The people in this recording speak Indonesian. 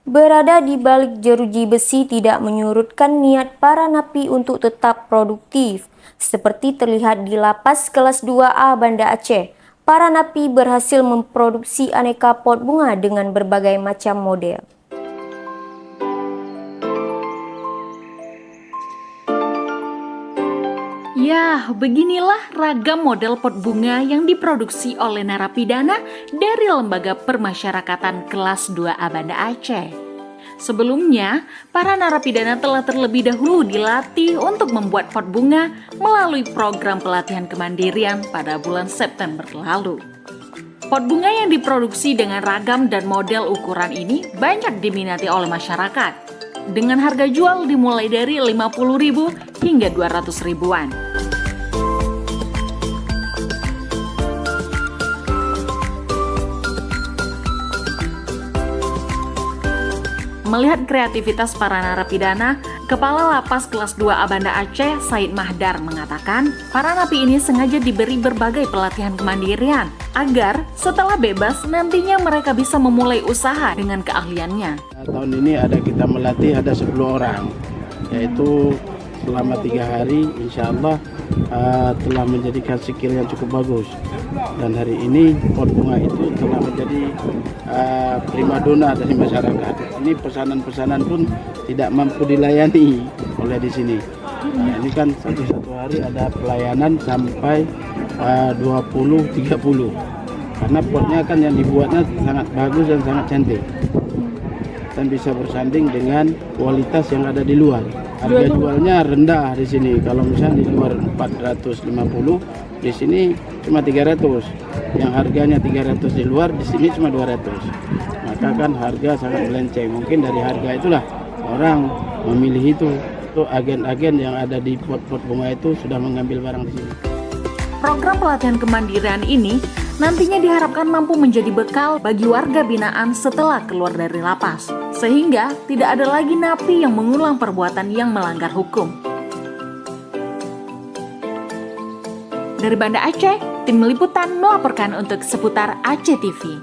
Berada di balik jeruji besi tidak menyurutkan niat para napi untuk tetap produktif. Seperti terlihat di Lapas Kelas 2A Banda Aceh, para napi berhasil memproduksi aneka pot bunga dengan berbagai macam model. Ya, beginilah ragam model pot bunga yang diproduksi oleh narapidana dari Lembaga Permasyarakatan Kelas 2A Banda Aceh. Sebelumnya, para narapidana telah terlebih dahulu dilatih untuk membuat pot bunga melalui program pelatihan kemandirian pada bulan September lalu. Pot bunga yang diproduksi dengan ragam dan model ukuran ini banyak diminati oleh masyarakat, dengan harga jual dimulai dari 50.000 hingga 200 ribuan. Melihat kreativitas para narapidana, Kepala Lapas Kelas 2A Banda Aceh, Said Mahdar, mengatakan para napi ini sengaja diberi berbagai pelatihan kemandirian agar setelah bebas nantinya mereka bisa memulai usaha dengan keahliannya. Tahun ini kita melatih ada 10 orang, yaitu selama 3 hari insya Allah telah menjadikan skill yang cukup bagus. Dan hari ini pot bunga itu telah menjadi primadona dari masyarakat. Ini pesanan-pesanan pun tidak mampu dilayani oleh di sini. Nah, ini kan satu hari ada pelayanan sampai 20-30. Karena potnya kan yang dibuatnya sangat bagus dan sangat cantik. Dan bisa bersanding dengan kualitas yang ada di luar. Harga jualnya rendah di sini. Kalau misalnya di luar 450, di sini cuma 300. Yang harganya 300 di luar, di sini cuma 200. Maka kan harga sangat melenceng. Mungkin dari harga itulah orang memilih itu. Itu agen-agen yang ada di pot-pot bunga itu sudah mengambil barang di sini. Program pelatihan kemandirian ini nantinya diharapkan mampu menjadi bekal bagi warga binaan setelah keluar dari lapas, sehingga tidak ada lagi napi yang mengulang perbuatan yang melanggar hukum. Dari Banda Aceh, tim liputan melaporkan untuk seputar Aceh TV.